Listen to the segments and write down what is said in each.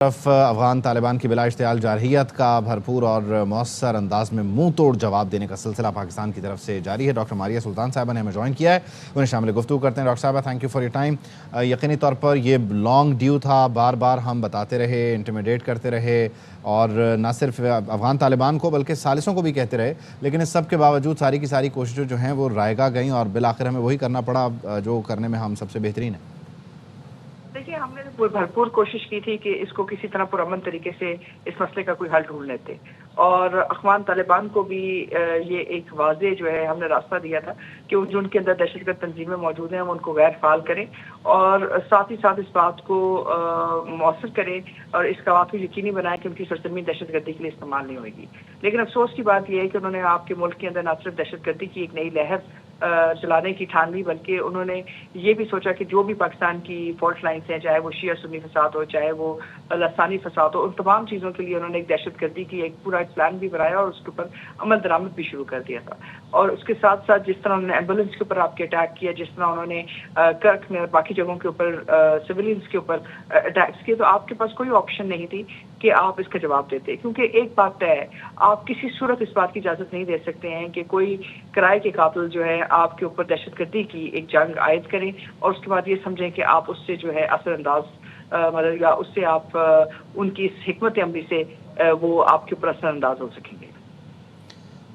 طرف افغان طالبان کی بلا اشتعال جارحیت کا بھرپور اور مؤثر انداز میں منہ توڑ جواب دینے کا سلسلہ پاکستان کی طرف سے جاری ہے۔ ڈاکٹر ماریہ سلطان صاحبہ نے ہمیں جوائن کیا ہے، انہیں شامل گفتگو کرتے ہیں۔ ڈاکٹر صاحبہ thank you for your time. یقینی طور پر یہ لانگ ڈیو تھا، بار بار ہم بتاتے رہے، انٹیمیڈیٹ کرتے رہے اور نہ صرف افغان طالبان کو بلکہ ثالثوں کو بھی کہتے رہے، لیکن اس سب کے باوجود ساری کی ساری کوششیں جو ہیں وہ رائگاں گئیں اور بالآخر ہمیں وہی کرنا پڑا جو کرنے میں ہم سب سے بہترین ہیں۔ دیکھیے، ہم نے بھرپور کوشش کی تھی کہ اس کو کسی طرح پرامن طریقے سے اس مسئلے کا کوئی حل ڈھونڈ لیتے، اور افغان طالبان کو بھی یہ ایک واضح جو ہے ہم نے راستہ دیا تھا کہ جو ان کے اندر دہشت گرد تنظیمیں موجود ہیں وہ ان کو غیر فعال کریں، اور ساتھ ہی ساتھ اس بات کو مؤثر کریں اور اس کا واقعی یقینی بنائیں کہ ان کی سرزمین دہشت گردی کے لیے استعمال نہیں ہوئے گی۔ لیکن افسوس کی بات یہ ہے کہ انہوں نے آپ کے ملک کے اندر نہ صرف دہشت گردی کی ایک نئی لہر چلانے کی ٹھان لی، بلکہ انہوں نے یہ بھی سوچا کہ جو بھی پاکستان کی فالٹ لائنز ہیں، چاہے وہ شیعہ سنی فساد ہو، چاہے وہ لسانی فساد ہو، ان تمام چیزوں کے لیے انہوں نے ایک دہشت گردی کی ایک پورا پلان بھی بنایا اور اس کے اوپر عمل درآمد بھی شروع کر دیا تھا۔ اور اس کے ساتھ ساتھ جس طرح انہوں نے ایمبولینس کے اوپر آپ کے اٹیک کیا، جس طرح انہوں نے کرک میں اور باقی جگہوں کے اوپر سویلینز کے اوپر اٹیکس کیے، تو آپ کے پاس کوئی آپشن نہیں تھی کہ آپ اس کا جواب دیتے، کیونکہ ایک بات طے ہے، آپ کسی صورت اس بات کی اجازت نہیں دے سکتے ہیں کہ کوئی کرائے کے قاتل جو ہے آپ کے اوپر دہشت گردی کی ایک جنگ عائد کریں اور اس کے بعد یہ سمجھیں کہ آپ اس سے جو ہے اثر انداز مطلب یا اس سے آپ ان کی اس حکمت عملی سے وہ آپ کے اوپر اثر انداز ہو سکیں گے۔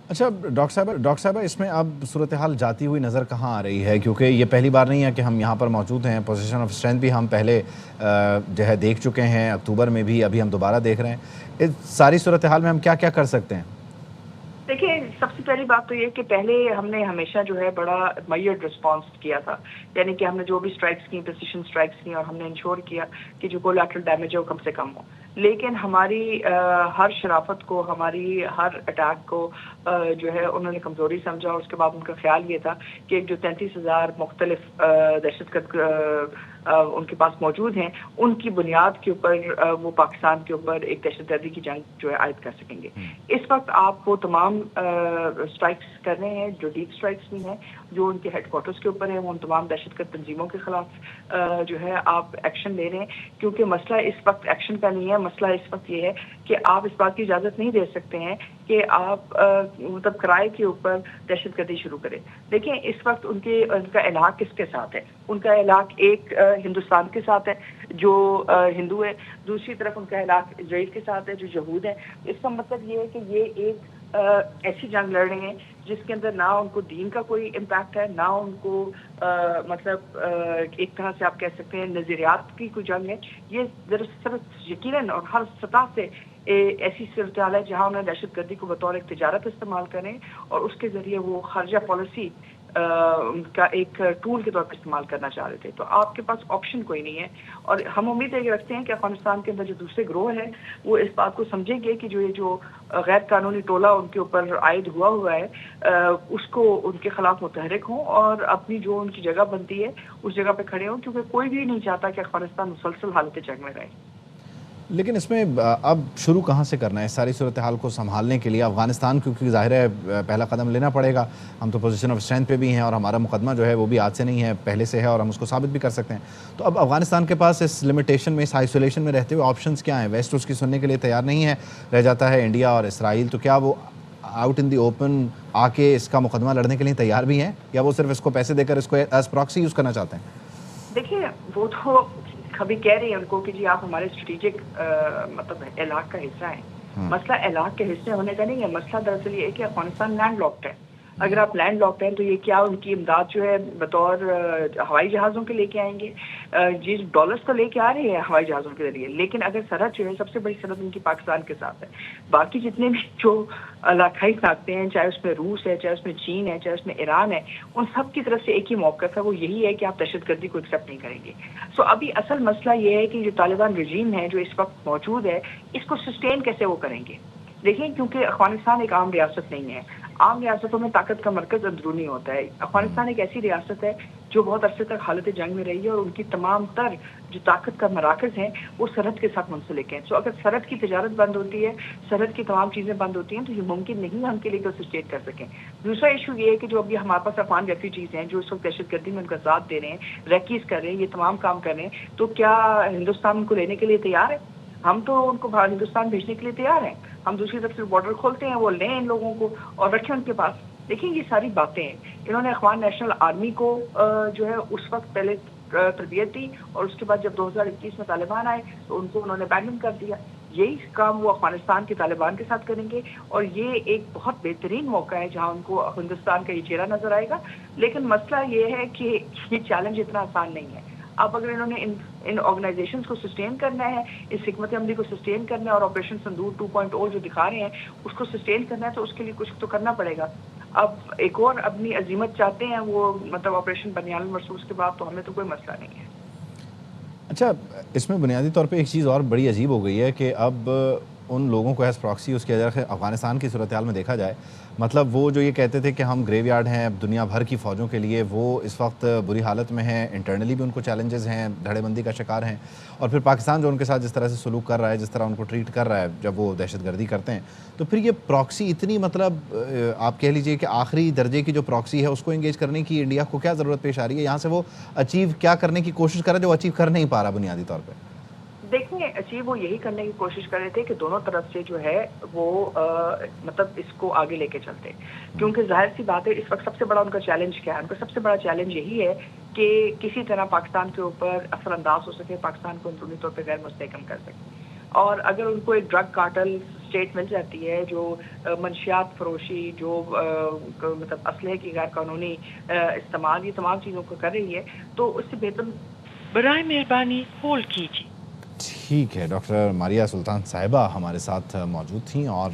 اچھا ڈاکٹر صاحبہ اس میں اب صورتحال جاتی ہوئی نظر کہاں آ رہی ہے؟ کیونکہ یہ پہلی بار نہیں ہے کہ ہم یہاں پر موجود ہیں، پوزیشن آف اسٹرینتھ بھی ہم پہلے جو ہے دیکھ چکے ہیں، اکتوبر میں بھی، ابھی ہم دوبارہ دیکھ رہے ہیں۔ اس ساری صورتحال میں ہم کیا کیا کر سکتے ہیں؟ دیکھیے، سب سے پہلی بات تو یہ کہ پہلے ہم نے ہمیشہ جو ہے بڑا میئرڈ رسپانس کیا تھا، یعنی کہ ہم نے جو بھی اسٹرائکس کی، پریسیشن اسٹرائکس کی، اور ہم نے انشور کیا کہ جو کولیٹرل ڈیمیج ہے وہ کم سے کم ہو۔ لیکن ہماری ہر شرافت کو، ہماری ہر اٹیک کو جو ہے انہوں نے کمزوری سمجھا، اور اس کے بعد ان کا خیال یہ تھا کہ جو 33,000 مختلف دہشت گرد ان کے پاس موجود ہیں، ان کی بنیاد کے اوپر وہ پاکستان کے اوپر ایک دہشت گردی کی جنگ جو ہے عائد کر سکیں گے۔ اس وقت آپ وہ تمام اسٹرائکس کر رہے ہیں، جو ڈیپ اسٹرائکس بھی ہیں، جو ان کے ہیڈ کوارٹرز کے اوپر ہیں، وہ ان تمام دہشت گرد تنظیموں کے خلاف جو ہے آپ ایکشن لے رہے ہیں، کیونکہ مسئلہ اس وقت ایکشن کا نہیں ہے، مسئلہ اس وقت یہ ہے کہ آپ اس بات کی اجازت نہیں دے سکتے ہیں کہ آپ مطلب کرائے کے اوپر دہشت گردی شروع کریں۔ دیکھیں، اس وقت ان کا الحاق کس کے ساتھ ہے؟ ان کا الحاق ایک ہندوستان کے ساتھ ہے جو ہندو ہے، دوسری طرف ان کا الحاق اسرائیل کے ساتھ ہے جو یہود ہے۔ اس کا مطلب یہ ہے کہ یہ ایک ایسی جنگ لڑ رہے ہیں جس کے اندر نہ ان کو دین کا کوئی امپیکٹ ہے، نہ ان کو مطلب ایک طرح سے آپ کہہ سکتے ہیں نظریات کی کوئی جنگ ہے۔ یہ دراصل یقیناً اور ہر سطح سے ایسی صورتحال ہے جہاں انہیں دہشت گردی کو بطور ایک تجارت استعمال کریں اور اس کے ذریعے وہ خارجہ پالیسی کا ایک ٹول کے طور پر استعمال کرنا چاہ رہے تھے۔ تو آپ کے پاس آپشن کوئی نہیں ہے، اور ہم امید یہ رکھتے ہیں کہ افغانستان کے اندر جو دوسرے گروہ ہیں وہ اس بات کو سمجھیں گے کہ جو غیر قانونی ٹولہ ان کے اوپر عائد ہوا ہے اس کو ان کے خلاف متحرک ہوں اور اپنی جو ان کی جگہ بنتی ہے اس جگہ پہ کھڑے ہوں، کیونکہ کوئی بھی نہیں چاہتا کہ افغانستان مسلسل حالت جنگ میں رہے۔ لیکن اس میں اب شروع کہاں سے کرنا ہے ساری صورتحال کو سنبھالنے کے لیے؟ افغانستان کیونکہ ظاہر ہے پہلا قدم لینا پڑے گا، ہم تو پوزیشن آف اسٹرینتھ پہ بھی ہیں اور ہمارا مقدمہ جو ہے وہ بھی آج سے نہیں ہے، پہلے سے ہے اور ہم اس کو ثابت بھی کر سکتے ہیں۔ تو اب افغانستان کے پاس اس لمیٹیشن میں، اس آئسولیشن میں رہتے ہوئے آپشنز کیا ہیں؟ ویسٹ اس کی سننے کے لیے تیار نہیں ہے، رہ جاتا ہے انڈیا اور اسرائیل، تو کیا وہ آؤٹ ان دی اوپن آ کے اس کا مقدمہ لڑنے کے لیے تیار بھی ہیں، یا وہ صرف اس کو پیسے دے کر اس کو ایز پراکسی یوز کرنا چاہتے ہیں؟ دیکھیے، وہ تو کبھی کہہ رہی ہیں ان کو کہ جی آپ ہمارے اسٹریٹجک مطلب علاق کا حصہ ہیں۔ مسئلہ علاق کے حصے ہونے کا نہیں ہے، مسئلہ دراصل یہ ہے کہ افغانستان لینڈ لاکڈ ہے۔ اگر آپ لینڈ لاکڈ ہیں تو یہ کیا ان کی امداد جو ہے بطور ہوائی جہازوں کے لے کے آئیں گے؟ جی ڈالرز تو لے کے آ رہے ہیں ہوائی جہازوں کے ذریعے، لیکن اگر سرحد جو ہے سب سے بڑی سرحد ان کی پاکستان کے ساتھ ہے، باقی جتنے بھی جو علاقائی طاقتیں ہیں، چاہے اس میں روس ہے، چاہے اس میں چین ہے، چاہے اس میں ایران ہے، ان سب کی طرف سے ایک ہی موقف ہے، وہ یہی ہے کہ آپ دہشت گردی کو ایکسیپٹ نہیں کریں گے۔ سو ابھی اصل مسئلہ یہ ہے کہ جو طالبان رجیم ہے جو اس وقت موجود ہے، اس کو سسٹین کیسے وہ کریں گے؟ دیکھیں، کیونکہ افغانستان ایک عام ریاست نہیں ہے، عام ریاستوں میں طاقت کا مرکز اندرونی ہوتا ہے۔ افغانستان ایک ایسی ریاست ہے جو بہت عرصے تک حالت جنگ میں رہی ہے اور ان کی تمام تر جو طاقت کا مراکز ہیں وہ سرحد کے ساتھ منسلک ہیں۔ سو اگر سرحد کی تجارت بند ہوتی ہے، سرحد کی تمام چیزیں بند ہوتی ہیں، تو یہ ممکن نہیں ہے ہم کے لیے کہ سسٹین کر سکیں۔ دوسرا ایشو یہ ہے کہ جو ابھی ہمارے پاس افغان ریفیوجیز ہیں جو اس وقت دہشت گردی میں ان کا ساتھ دے رہے ہیں، ریکیز کر رہے ہیں، یہ تمام کام کر رہے ہیں، تو کیا ہندوستان ان کو لینے کے لیے تیار ہے؟ ہم تو ان کو ہندوستان بھیجنے کے لیے تیار ہیں. ہم دوسری طرف سے بارڈر کھولتے ہیں, وہ لیں ان لوگوں کو اور رکھیں ان کے پاس. دیکھیں یہ ساری باتیں ہیں. انہوں نے افغان نیشنل آرمی کو جو ہے اس وقت پہلے تربیت دی, اور اس کے بعد جب 2021 میں طالبان آئے تو ان کو انہوں نے ابینڈن کر دیا. یہی کام وہ افغانستان کے طالبان کے ساتھ کریں گے, اور یہ ایک بہت بہترین موقع ہے جہاں ان کو ہندوستان کا یہ چہرہ نظر آئے گا. لیکن مسئلہ یہ ہے کہ یہ چیلنج اتنا آسان نہیں ہے. اب اگر انہوں نے ان آرگنائزیشنز کو سسٹین کرنا ہے, اس حکمت عملی کو سسٹین کرنا ہے, اور آپریشن سندور 2.0 جو دکھا رہے ہیں اس کو سسٹین کرنا ہے, تو اس کے لیے کچھ تو کرنا پڑے گا. اب ایک اور اپنی عظیمت چاہتے ہیں وہ, مطلب آپریشن بنیال المرصوص کے بعد, تو ہمیں تو کوئی مسئلہ نہیں ہے. اچھا, اس میں بنیادی طور پہ ایک چیز اور بڑی عجیب ہو گئی ہے کہ اب ان لوگوں کو ایز پراکسی اس کے اگر افغانستان کی صورتحال میں دیکھا جائے, مطلب وہ جو یہ کہتے تھے کہ ہم گریو یارڈ ہیں دنیا بھر کی فوجوں کے لیے, وہ اس وقت بری حالت میں ہیں, انٹرنلی بھی ان کو چیلنجز ہیں, دھڑے بندی کا شکار ہیں, اور پھر پاکستان جو ان کے ساتھ جس طرح سے سلوک کر رہا ہے, جس طرح ان کو ٹریٹ کر رہا ہے جب وہ دہشت گردی کرتے ہیں, تو پھر یہ پراکسی اتنی, مطلب آپ کہہ لیجئے کہ آخری درجے کی جو پراکسی ہے اس کو انگیج کرنے کی انڈیا کو کیا ضرورت پیش آ رہی ہے, یہاں سے وہ اچیو کیا کرنے کی کوشش کر رہا ہے جو اچیو کر نہیں پا رہا بنیادی طور پہ؟ دیکھیں اچیو وہ یہی کرنے کی کوشش کر رہے تھے کہ دونوں طرف سے جو ہے وہ مطلب اس کو آگے لے کے چلتے, کیونکہ ظاہر سی بات ہے اس وقت سب سے بڑا ان کا چیلنج کیا ہے. ان کا سب سے بڑا چیلنج یہی ہے کہ کسی طرح پاکستان کے اوپر اثر انداز ہو سکے, پاکستان کو اندرونی طور پہ غیر مستحکم کر سکے. اور اگر ان کو ایک ڈرگ کارٹل اسٹیٹ مل جاتی ہے جو منشیات فروشی, جو مطلب اسلحے کی غیر قانونی استعمال, یہ تمام چیزوں کو کر رہی ہے, تو اس سے بہتر. برائے مہربانی ہولڈ کیجیے. ٹھیک ہے, ڈاکٹر ماریہ سلطان صاحبہ ہمارے ساتھ موجود تھیں, اور